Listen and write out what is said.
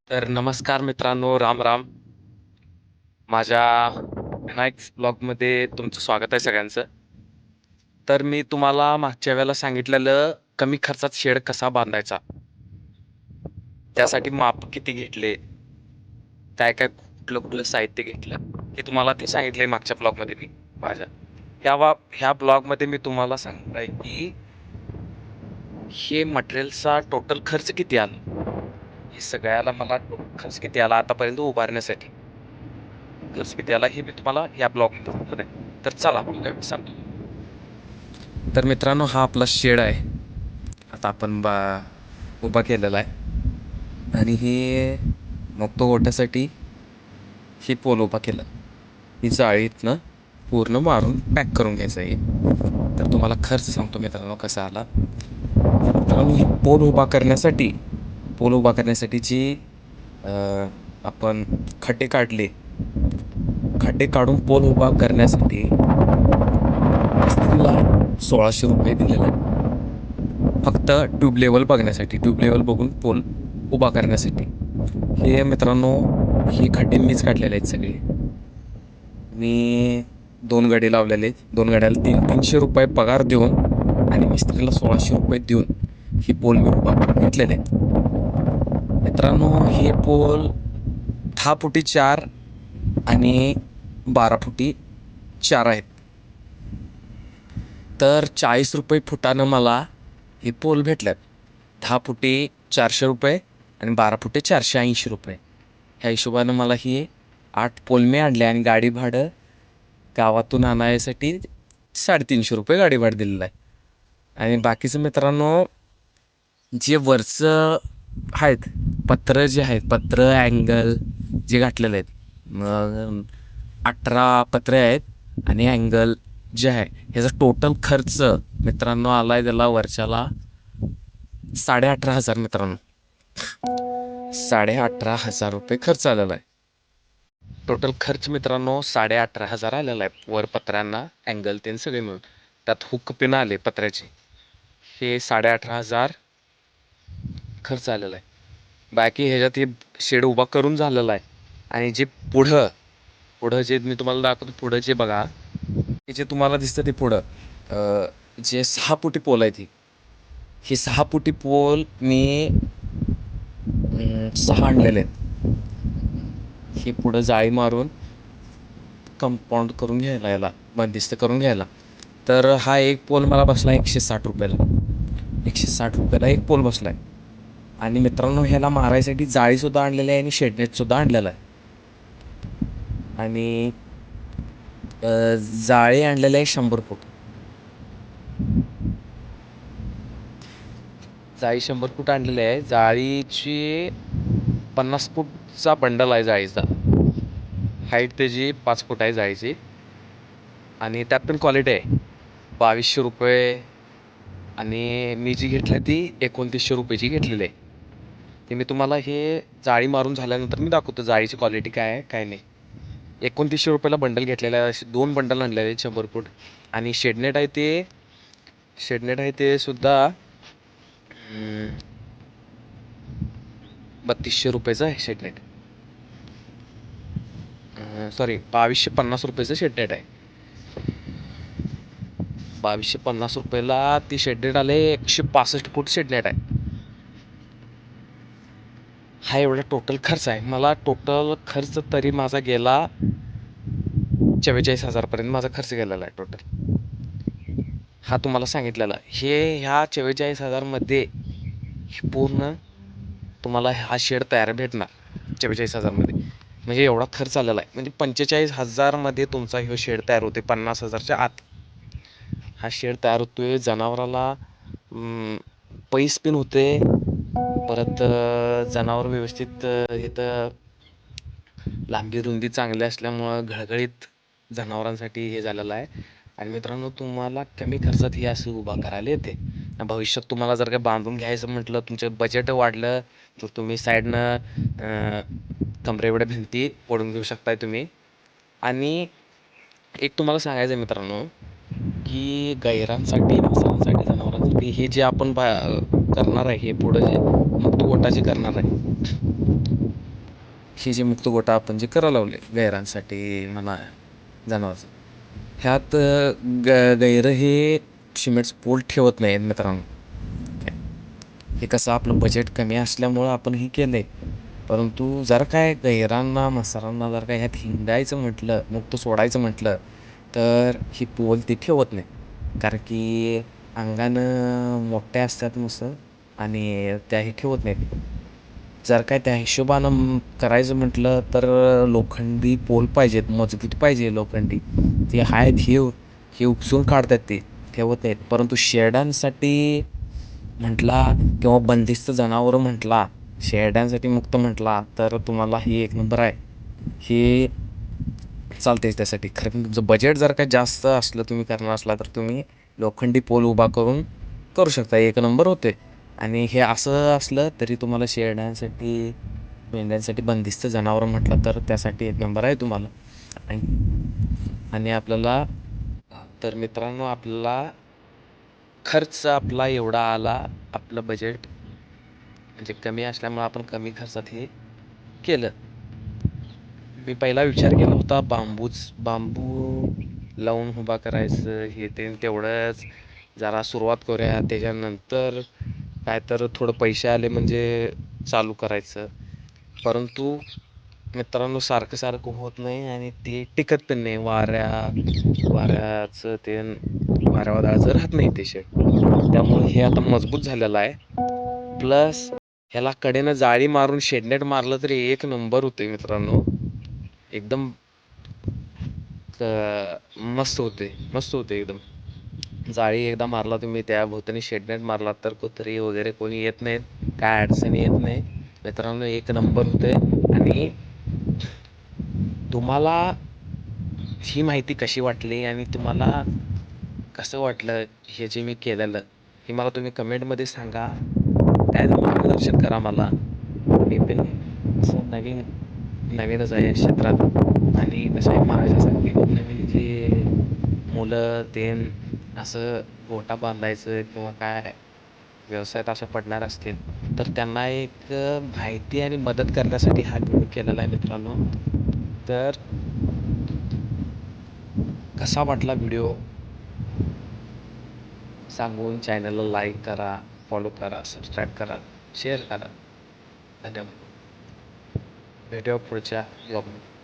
तर नमस्कार मित्रांनो, राम राम. माझ्या विनायक्स ब्लॉगमध्ये तुमचं स्वागत आहे सगळ्यांचं. तर मी तुम्हाला मागच्या वेळेला सांगितलेलं कमी खर्चात शेड कसा बांधायचा, त्यासाठी माप किती घेतले, काय काय कुठलं कुठलं साहित्य घेतलं, हे तुम्हाला ते सांगितलंय मागच्या ब्लॉगमध्ये मी माझ्या. ह्या ब्लॉगमध्ये मी तुम्हाला सांगताय की हे मटेरियलचा टोटल खर्च किती आला. हे सगळ्याला मला टोटल खर्च किती आला आतापर्यंत उभारण्यासाठी. खर्च किती आला हे मी तुम्हाला या ब्लॉगमध्ये सांगणार आहे. तर चला मी सांगतो. तर मित्रांनो, हा आपला शेड आहे. आता आपण उभा केलेला आहे आणि हे मग तो ओढण्यासाठी ही पोल उभा केला. ही जाळीतनं पूर्ण मारून पॅक करून घ्यायचं आहे. तर तुम्हाला खर्च सांगतो मित्रांनो कसा आला. मित्रांनो, ही पोल उभा करण्यासाठी जी आपण खड्डे काढून पोल उभा करण्यासाठी मिस्त्रीला 1600 रुपये दिलेले आहे. फक्त ट्यूब लेवल बघण्यासाठी, ट्यूब लेवल बघून पोल उभा करण्यासाठी. हे मित्रांनो, हे खड्डे मीच काढलेले आहेत सगळे. मी 2 गडी लावलेले आहेत. 2 गड्याला 300 रुपये पगार देऊन आणि मिस्त्रीला 1600 रुपये देऊन ही पोल मी उभा करून घेतलेले आहेत. मित्रांनो, हे पोल 10 फुटी 4 आणि 12 फुटी 4 आहेत. तर 40 रुपये फुटानं मला हे पोल भेटल्यात. 10 फुटी 400 रुपये आणि 12 फुटे 480 रुपये. ह्या हिशोबानं मला ही 8 पोल मी आणले आणि गाडी भाडं गावातून आणायसाठी 350 रुपये गाडी भाडं दिलेलं आहे. आणि बाकीचं मित्रांनो, जे वरचं आहेत पत्र, जे आहेत पत्र अँगल जे घातलेले आहेत, मग 18 पत्रे आहेत आणि अँगल जे आहे ह्याचा टोटल खर्च मित्रांनो आला आहे त्याला वर्षाला 18,500. मित्रांनो, 18,500 रुपये खर्च आलेला आहे. टोटल खर्च मित्रांनो 18,500 आलेला आहे. वर पत्र्यांना अँगल ते सगळे मिळून, त्यात हुक पिन आले पत्र्याचे, हे 18,500 खर्च आलेला आहे. बाकी ह्याच्यात हे शेड उभा करून झालेला आहे. आणि जे पुढं जे मी तुम्हाला दाखवतो, पुढं जे बघा, हे जे तुम्हाला दिसतं ते पुढं जे 6 फुटी पोल आहे, ही 6 फुटी पोल मी 6 आणलेले आहेत. हे पुढं जाळी मारून कंपाऊंड करून घ्यायला, याला बंदिस्त करून घ्यायला. तर हा एक पोल मला बसला 160 रुपयाला. 160 रुपयाला एक पोल बसला आहे. आणि मित्रांनो, ह्याला मारायसाठी जाळीसुद्धा आणलेली आहे आणि शेडनेटसुद्धा आणलेला आहे. आणि जाळी आणलेली आहे 100 फूट. जाळी 100 फूट आणलेली आहे. जाळीची 50 फूटचा बंडल आहे जाळीचा. हाईट त्याची 5 फूट आहे जाळीची. आणि त्यात पण क्वालिटी आहे. 2200 रुपये आणि मी जी घेतली ती 2900 रुपयाची घेतलेली आहे. ते मी तुम्हाला हे जाळी मारून झाल्यानंतर मी दाखवतो जाळीची क्वालिटी काय आहे काय नाही. 2900 रुपयाला बंडल घेतलेला आहे. असे 2 बंडल आणलेले आहेत 100 फूट. आणि शेडनेट आहे ते सुद्धा 3200 रुपयाचं आहे शेडनेट. सॉरी, 2250 रुपयाचं शेडनेट आहे. 2250 रुपयाला ती शेडनेट आले. 165 फूट शेडनेट आहे. हा एवढा टोटल खर्च आहे. मला टोटल खर्च तरी माझा गेला 44,000पर्यंत माझा खर्च गेलेला आहे टोटल. हा तुम्हाला सांगितलेला ह्या 44,000मध्ये पूर्ण तुम्हाला हा शेड तयार भेटणार 44,000मध्ये. म्हणजे एवढा खर्च आलेला आहे. म्हणजे 45,000मध्ये तुमचा ह्यो शेड तयार होते. 50,000च्या आत हा शेड तयार होतोय. जनावराला पैस पिन होते. परत जनावर व्यवस्थित इथं लांबी रुंदी चांगली असल्यामुळं घळघळीत जनावरांसाठी हे झालेलं आहे. आणि मित्रांनो, तुम्हाला कमी खर्चात हे असं उभा करायला येते. भविष्यात तुम्हाला जर का बांधून घ्यायचं म्हटलं, तुमचं बजेट वाढलं, तर तुम्ही साईडनं कमरेएवढ्या भिंती पडून घेऊ शकताय तुम्ही. आणि एक तुम्हाला सांगायचं आहे मित्रांनो, की गायरांसाठी, म्हसांसाठी, जनावरांसाठी हे जे आपण करणार आहे, हे पुढं जे मुक्त गोठा जे करणार आहे, हे जे मुक्त गोठा आपण जे करायला लावले गैरांसाठी म्हणा जनावरचं, ह्यात गैरं हे सिमेंटचं पोल ठेवत नाहीत मित्रांनो. हे कसं आपलं बजेट कमी असल्यामुळं आपण हे केलं आहे. परंतु जर काय गैरांना मसरांना जर काय ह्यात हिंडायचं म्हटलं, मुक्त सोडायचं म्हटलं, तर ही पोल ती ठेवत नाही. कारण की अंगानं मोठ्या असतात मुसं आणि त्याही ठेवत नाहीत. जर काय त्या हिशोबानं करायचं म्हटलं तर लोखंडी पोल पाहिजेत, मजबूत पाहिजे लोखंडी. ते आहेत हे उपसून काढतात ते ठेवत नाहीत. परंतु शेरडांसाठी म्हटला किंवा बंदिस्त जनावरं म्हटला, शेरड्यांसाठी मुक्त म्हटला तर तुम्हाला ही एक नंबर आहे. हे चालतेच त्यासाठी. खरं तुमचं बजेट जर काय जास्त असलं, तुम्ही करणार असला तर तुम्ही लोखंडी पोल उभा करून करू शकता, एक नंबर होते. आणि हे असं असलं तरी तुम्हाला शेरड्यांसाठी मेंढ्यांसाठी बंदिस्त जनावरं म्हटलं तर त्यासाठी एक नंबर आहे तुम्हाला. आणि आपल्याला तर मित्रांनो, आपल्याला खर्च आपला एवढा आला, आपलं बजेट म्हणजे कमी असल्यामुळं आपण कमी खर्चात हे केलं. मी पहिला विचार केला होता बांबू लावून उभा करायचं, हे ते तेवढंच जरा सुरुवात करूया, त्याच्यानंतर काय तर थोडं पैसे आले म्हणजे चालू करायचं. परंतु मित्रांनो, सारखं सारखं होत नाही आणि ते टिकत पण नाही. वाऱ्याचं ते वाऱ्या वादळाचं राहत नाही ते शेड. त्यामुळे हे आता मजबूत झालेलं आहे. प्लस ह्याला कडेनं जाळी मारून शेडनेट मारलं तरी एक नंबर होते मित्रांनो. एकदम मस्त होते एकदम. जाळी एकदा मारला तुम्ही, त्या भोवतानी शेडनेट मारला तर कुत्री वगैरे कोणी येत नाहीत, काय अडचणी येत नाही मित्रांनो. एक नंबर होते. आणि तुम्हाला ही माहिती कशी वाटली आणि तुम्हाला कसं वाटलं हे जे मी केलेलं, हे मला तुम्ही कमेंटमध्ये सांगा. काय मार्गदर्शन करा मला. मी पण असं नवीनच आहे या क्षेत्रात. आणि कसं आहे, माझ्यासारखे नवीन जे मुलं ते असं गोठा बांधायचं किंवा काय व्यवसायात असं पडणार असतील तर त्यांना एक माहिती आणि मदत करण्यासाठी हा व्हिडिओ केलेला आहे मित्रांनो. तर कसा वाटला व्हिडिओ सांगून चॅनलला लाईक करा, फॉलो करा, सबस्क्राईब करा, शेअर करा. धन्यवाद. भेटूया पुढच्या ब्लॉगमध्ये.